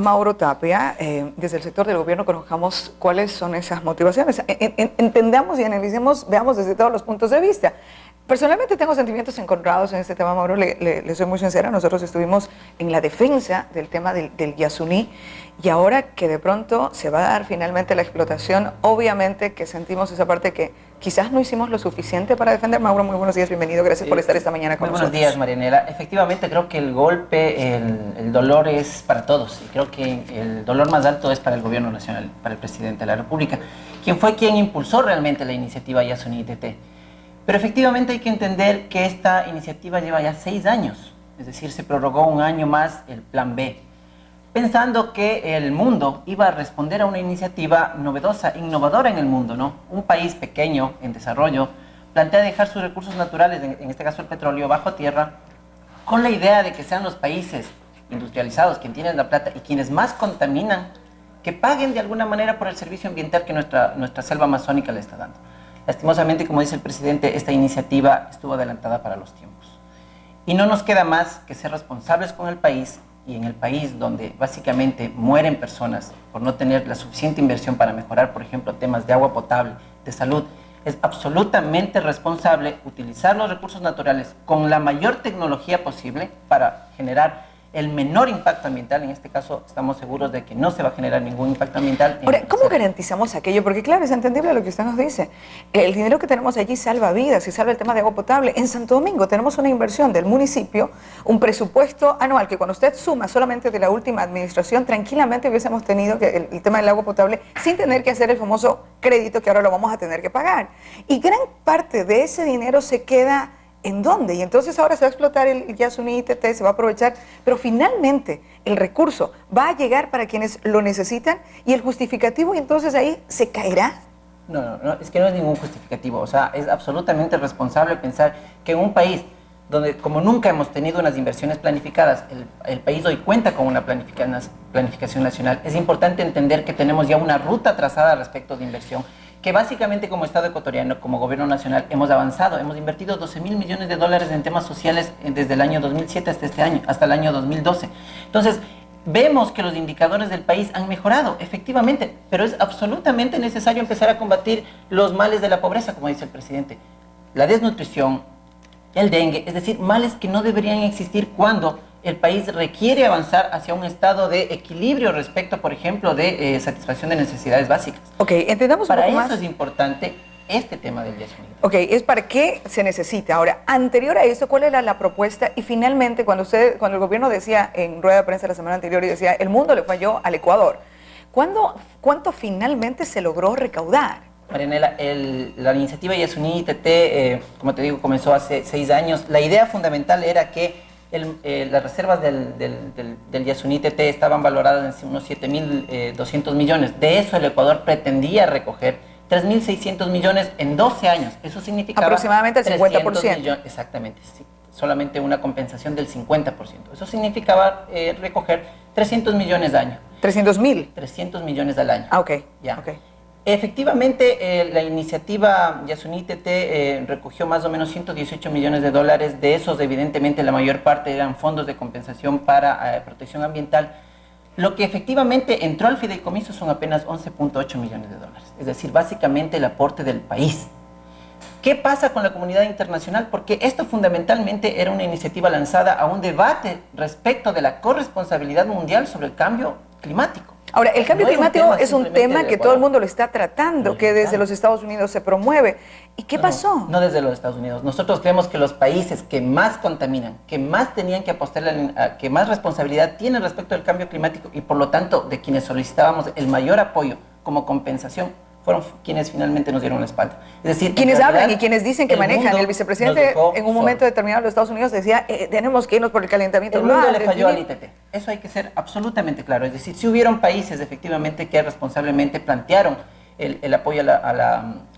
Mauro Tapia, desde el sector del gobierno conozcamos cuáles son esas motivaciones. Entendamos y analicemos, veamos desde todos los puntos de vista. Personalmente tengo sentimientos encontrados en este tema, Mauro, le soy muy sincera. Nosotros estuvimos en la defensa del tema del Yasuní, y ahora que de pronto se va a dar finalmente la explotación, obviamente que sentimos esa parte que quizás no hicimos lo suficiente para defender. Mauro, muy buenos días, bienvenido, gracias por estar esta mañana con nosotros. Muy buenos días, Marianela. Efectivamente, creo que el golpe, el dolor es para todos, y creo que el dolor más alto es para el gobierno nacional, para el presidente de la República, quien fue quien impulsó realmente la iniciativa Yasuní ITT. Pero efectivamente hay que entender que esta iniciativa lleva ya 6 años, es decir, se prorrogó un año más el Plan B, pensando que el mundo iba a responder a una iniciativa novedosa, innovadora en el mundo, ¿no? Un país pequeño, en desarrollo, plantea dejar sus recursos naturales, en este caso el petróleo, bajo tierra, con la idea de que sean los países industrializados quienes tienen la plata y quienes más contaminan, que paguen de alguna manera por el servicio ambiental que nuestra selva amazónica le está dando. Lastimosamente, como dice el presidente, esta iniciativa estuvo adelantada para los tiempos. Y no nos queda más que ser responsables con el país, y en el país donde básicamente mueren personas por no tener la suficiente inversión para mejorar, por ejemplo, temas de agua potable, de salud, es absolutamente responsable utilizar los recursos naturales con la mayor tecnología posible para generar el menor impacto ambiental. En este caso estamos seguros de que no se va a generar ningún impacto ambiental. Ahora, ¿cómo garantizamos aquello? Porque claro, es entendible lo que usted nos dice. El dinero que tenemos allí salva vidas y salva el tema de agua potable. En Santo Domingo tenemos una inversión del municipio, un presupuesto anual que cuando usted suma solamente de la última administración, tranquilamente hubiésemos tenido que el tema del agua potable sin tener que hacer el famoso crédito que ahora lo vamos a tener que pagar. Y gran parte de ese dinero se queda ¿en dónde? Y entonces ahora se va a explotar el Yasuní ITT, se va a aprovechar, pero finalmente el recurso va a llegar para quienes lo necesitan, y el justificativo, y entonces ahí se caerá. No, es que no es ningún justificativo. O sea, es absolutamente responsable pensar que en un país donde como nunca hemos tenido unas inversiones planificadas, el país hoy cuenta con una planificación nacional, es importante entender que tenemos ya una ruta trazada respecto de inversión, que básicamente como Estado ecuatoriano, como gobierno nacional, hemos avanzado, hemos invertido 12.000 millones de dólares en temas sociales desde el año 2007 hasta este año, hasta el año 2012. Entonces, vemos que los indicadores del país han mejorado, efectivamente, pero es absolutamente necesario empezar a combatir los males de la pobreza, como dice el presidente. La desnutrición, el dengue, es decir, males que no deberían existir cuando el país requiere avanzar hacia un estado de equilibrio respecto, por ejemplo, de satisfacción de necesidades básicas. Ok, entendamos un poco más. Para eso es importante este tema del Yasuní. Ok, es para qué se necesita. Ahora, anterior a eso, ¿cuál era la propuesta? Y finalmente, cuando el gobierno decía en rueda de prensa la semana anterior y decía, el mundo le falló al Ecuador, ¿cuánto finalmente se logró recaudar? Marianela, la iniciativa Yasuní ITT, como te digo, comenzó hace 6 años. La idea fundamental era que las reservas del Yasuní ITT estaban valoradas en unos 7.200 millones. De eso el Ecuador pretendía recoger 3.600 millones en 12 años. Eso significaba aproximadamente el 50%. Exactamente, sí, solamente una compensación del 50%. Eso significaba recoger 300 millones al año. ¿300.000? 300 millones al año. Ah, ok. Ya. Okay. Efectivamente, la iniciativa Yasuní ITT recogió más o menos 118 millones de dólares. De esos, evidentemente, la mayor parte eran fondos de compensación para protección ambiental. Lo que efectivamente entró al fideicomiso son apenas 11.8 millones de dólares. Es decir, básicamente el aporte del país. ¿Qué pasa con la comunidad internacional? Porque esto fundamentalmente era una iniciativa lanzada a un debate respecto de la corresponsabilidad mundial sobre el cambio climático. Ahora, el cambio climático es un tema que todo el mundo lo está tratando, que desde los Estados Unidos se promueve. ¿Y qué pasó? No desde los Estados Unidos. Nosotros creemos que los países que más contaminan, que más tenían que apostarle, que más responsabilidad tienen respecto al cambio climático, y por lo tanto de quienes solicitábamos el mayor apoyo como compensación, fueron quienes finalmente nos dieron la espalda. Es decir, quienes hablan y quienes dicen que manejan. El vicepresidente en un momento determinado de los Estados Unidos decía, tenemos que irnos por el calentamiento global. El mundo le falló al ITT. Eso hay que ser absolutamente claro. Es decir, si hubieron países efectivamente que responsablemente plantearon el apoyo a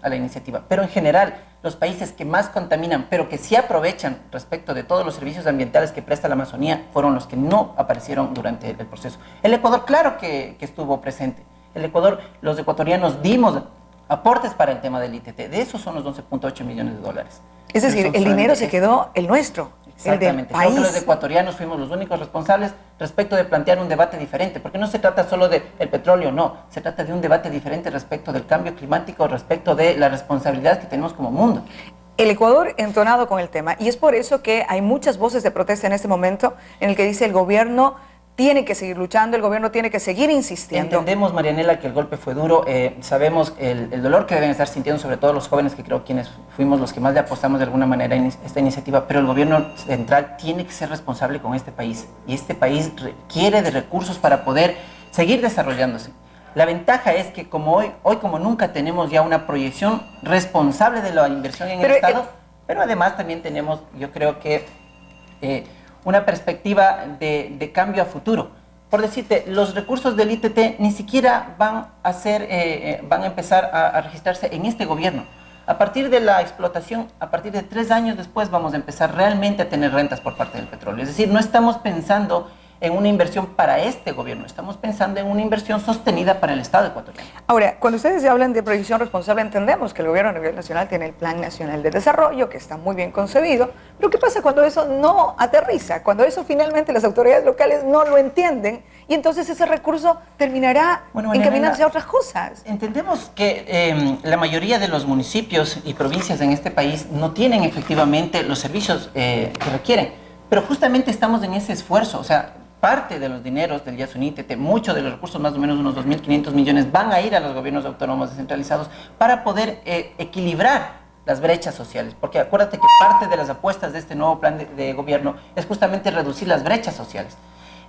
la iniciativa, pero en general los países que más contaminan, pero que sí aprovechan respecto de todos los servicios ambientales que presta la Amazonía, fueron los que no aparecieron durante el proceso. El Ecuador, claro que estuvo presente. El Ecuador, los ecuatorianos dimos aportes para el tema del ITT. De esos son los 11.8 millones de dólares. Es decir, el dinero se quedó el nuestro. Exactamente. Creo que los ecuatorianos fuimos los únicos responsables respecto de plantear un debate diferente, porque no se trata solo del petróleo, no, se trata de un debate diferente respecto del cambio climático, respecto de la responsabilidad que tenemos como mundo. El Ecuador entonado con el tema, y es por eso que hay muchas voces de protesta en este momento en el que dice el gobierno tiene que seguir luchando, el gobierno tiene que seguir insistiendo. Entendemos, Marianela, que el golpe fue duro, sabemos el dolor que deben estar sintiendo, sobre todo los jóvenes, que creo quienes fuimos los que más le apostamos de alguna manera en esta iniciativa, pero el gobierno central tiene que ser responsable con este país, y este país requiere de recursos para poder seguir desarrollándose. La ventaja es que como hoy como nunca tenemos ya una proyección responsable de la inversión en el Estado, pero además también tenemos, yo creo que, una perspectiva de cambio a futuro. Por decirte, los recursos del ITT ni siquiera van a empezar a registrarse en este gobierno. A partir de la explotación, a partir de 3 años después vamos a empezar realmente a tener rentas por parte del petróleo. Es decir, no estamos pensando en una inversión para este gobierno, estamos pensando en una inversión sostenida para el Estado ecuatoriano. Ahora, cuando ustedes hablan de proyección responsable, entendemos que el gobierno a nivel nacional tiene el Plan Nacional de Desarrollo, que está muy bien concebido, pero ¿qué pasa cuando eso no aterriza? Cuando eso finalmente las autoridades locales no lo entienden y entonces ese recurso terminará encaminándose a otras cosas. Entendemos que la mayoría de los municipios y provincias en este país no tienen efectivamente los servicios que requieren, pero justamente estamos en ese esfuerzo, o sea, parte de los dineros del Yasunítete, muchos de los recursos, más o menos unos 2.500 millones, van a ir a los gobiernos autónomos descentralizados para poder equilibrar las brechas sociales. Porque acuérdate que parte de las apuestas de este nuevo plan de gobierno es justamente reducir las brechas sociales,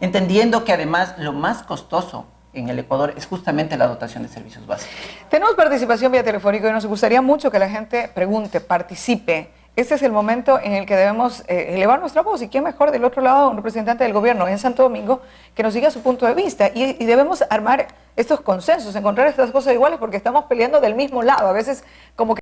entendiendo que además lo más costoso en el Ecuador es justamente la dotación de servicios básicos. Tenemos participación vía telefónica y nos gustaría mucho que la gente pregunte, participe. Este es el momento en el que debemos elevar nuestra voz, y quién mejor del otro lado, un representante del gobierno en Santo Domingo, que nos diga su punto de vista, y debemos armar estos consensos, encontrar estas cosas iguales, porque estamos peleando del mismo lado, a veces como que